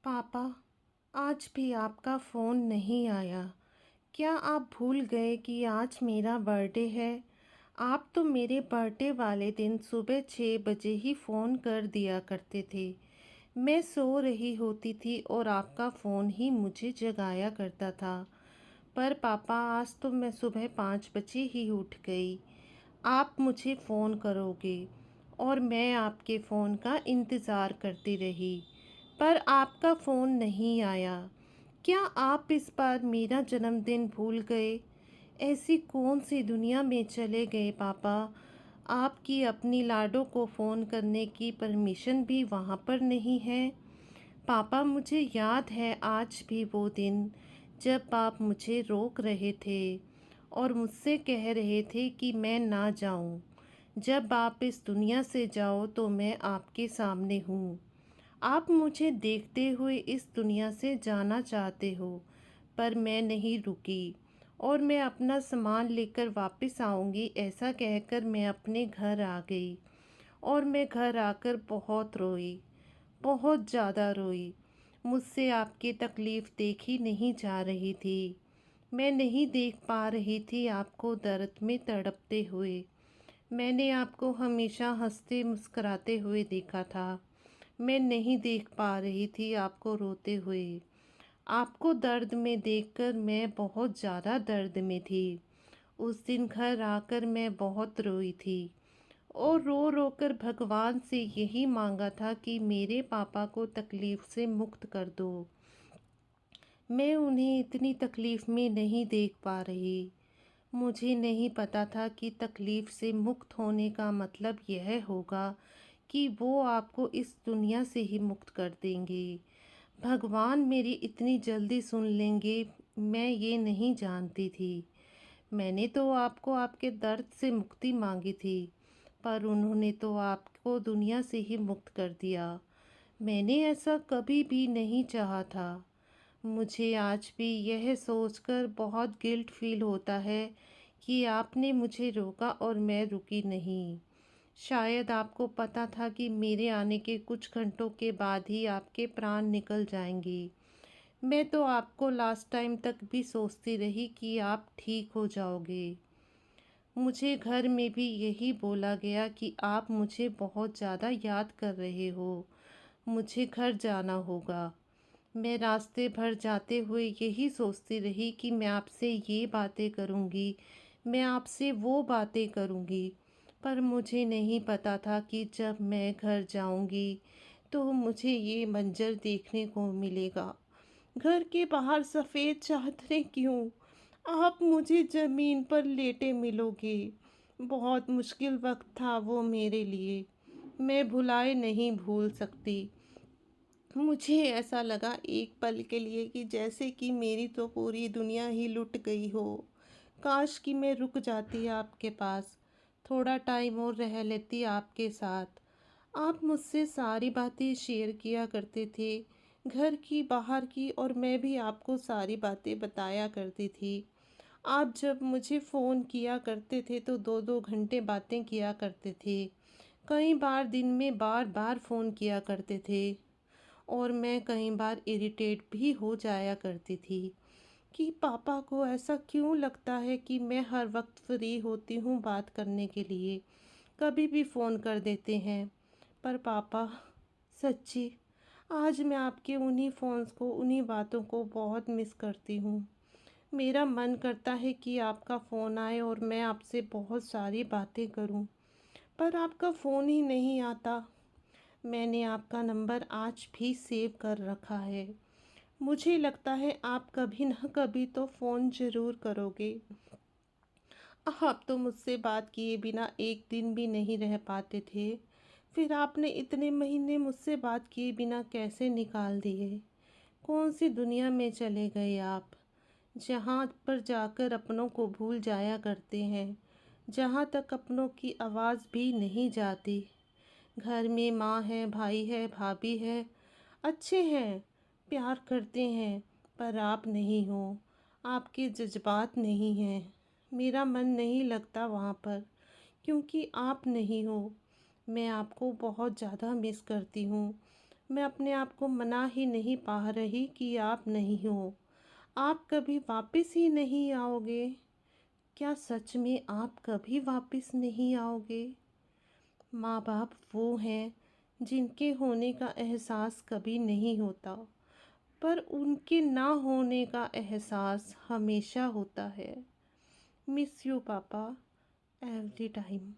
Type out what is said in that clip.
पापा, आज भी आपका फ़ोन नहीं आया। क्या आप भूल गए कि आज मेरा बर्थडे है? आप तो मेरे बर्थडे वाले दिन सुबह 6 बजे ही फ़ोन कर दिया करते थे। मैं सो रही होती थी और आपका फ़ोन ही मुझे जगाया करता था। पर पापा, आज तो मैं सुबह 5 बजे ही उठ गई। आप मुझे फ़ोन करोगे और मैं आपके फ़ोन का इंतज़ार करती रही, पर आपका फ़ोन नहीं आया। क्या आप इस बार मेरा जन्मदिन भूल गए? ऐसी कौन सी दुनिया में चले गए पापा? आपकी अपनी लाडो को फ़ोन करने की परमिशन भी वहाँ पर नहीं है। पापा, मुझे याद है आज भी वो दिन जब आप मुझे रोक रहे थे और मुझसे कह रहे थे कि मैं ना जाऊं। जब आप इस दुनिया से जाओ तो मैं आपके सामने हूँ। आप मुझे देखते हुए इस दुनिया से जाना चाहते हो, पर मैं नहीं रुकी और मैं अपना सामान लेकर वापस आऊँगी ऐसा कहकर मैं अपने घर आ गई। और मैं घर आकर बहुत रोई, बहुत ज़्यादा रोई। मुझसे आपकी तकलीफ़ देखी नहीं जा रही थी। मैं नहीं देख पा रही थी आपको दर्द में तड़पते हुए। मैंने आपको हमेशा हंसते मुस्कुराते हुए देखा था। मैं नहीं देख पा रही थी आपको रोते हुए। आपको दर्द में देखकर मैं बहुत ज़्यादा दर्द में थी। उस दिन घर आकर मैं बहुत रोई थी और रो रो कर भगवान से यही मांगा था कि मेरे पापा को तकलीफ़ से मुक्त कर दो। मैं उन्हें इतनी तकलीफ़ में नहीं देख पा रही। मुझे नहीं पता था कि तकलीफ़ से मुक्त होने का मतलब यह होगा कि वो आपको इस दुनिया से ही मुक्त कर देंगे। भगवान मेरी इतनी जल्दी सुन लेंगे, मैं ये नहीं जानती थी। मैंने तो आपको आपके दर्द से मुक्ति मांगी थी, पर उन्होंने तो आपको दुनिया से ही मुक्त कर दिया। मैंने ऐसा कभी भी नहीं चाहा था। मुझे आज भी यह सोचकर बहुत गिल्ट फील होता है कि आपने मुझे रोका और मैं रुकी नहीं। शायद आपको पता था कि मेरे आने के कुछ घंटों के बाद ही आपके प्राण निकल जाएंगे। मैं तो आपको लास्ट टाइम तक भी सोचती रही कि आप ठीक हो जाओगे। मुझे घर में भी यही बोला गया कि आप मुझे बहुत ज़्यादा याद कर रहे हो, मुझे घर जाना होगा। मैं रास्ते भर जाते हुए यही सोचती रही कि मैं आपसे ये बातें करूँगी, मैं आपसे वो बातें करूँगी, पर मुझे नहीं पता था कि जब मैं घर जाऊँगी तो मुझे ये मंज़र देखने को मिलेगा। घर के बाहर सफ़ेद चादरें क्यों, आप मुझे ज़मीन पर लेटे मिलोगे। बहुत मुश्किल वक्त था वो मेरे लिए, मैं भुलाए नहीं भूल सकती। मुझे ऐसा लगा एक पल के लिए कि जैसे कि मेरी तो पूरी दुनिया ही लुट गई हो। काश कि मैं रुक जाती आपके पास, थोड़ा टाइम और रह लेती आपके साथ। आप मुझसे सारी बातें शेयर किया करते थे, घर की बाहर की, और मैं भी आपको सारी बातें बताया करती थी। आप जब मुझे फ़ोन किया करते थे तो 2-2 घंटे बातें किया करते थे। कई बार दिन में बार बार फ़ोन किया करते थे और मैं कई बार इरिटेट भी हो जाया करती थी कि पापा को ऐसा क्यों लगता है कि मैं हर वक्त फ्री होती हूँ बात करने के लिए, कभी भी फ़ोन कर देते हैं। पर पापा, सच्ची, आज मैं आपके उन्हीं फ़ोन्स को, उन्हीं बातों को बहुत मिस करती हूँ। मेरा मन करता है कि आपका फ़ोन आए और मैं आपसे बहुत सारी बातें करूँ, पर आपका फ़ोन ही नहीं आता। मैंने आपका नंबर आज भी सेव कर रखा है। मुझे लगता है आप कभी ना कभी तो फ़ोन ज़रूर करोगे। आप तो मुझसे बात किए बिना एक दिन भी नहीं रह पाते थे। फिर आपने इतने महीने मुझसे बात किए बिना कैसे निकाल दिए? कौन सी दुनिया में चले गए आप, जहाँ पर जाकर अपनों को भूल जाया करते हैं, जहाँ तक अपनों की आवाज़ भी नहीं जाती। घर में माँ है, भाई है, भाभी है, अच्छे हैं, प्यार करते हैं, पर आप नहीं हो, आपके जज्बात नहीं हैं। मेरा मन नहीं लगता वहाँ पर, क्योंकि आप नहीं हो। मैं आपको बहुत ज़्यादा मिस करती हूँ। मैं अपने आप को मना ही नहीं पा रही कि आप नहीं हो। आप कभी वापस ही नहीं आओगे। क्या सच में आप कभी वापस नहीं आओगे? माँ बाप वो हैं जिनके होने का एहसास कभी नहीं होता, पर उनके ना होने का एहसास हमेशा होता है। मिस यू पापा, एवरी टाइम।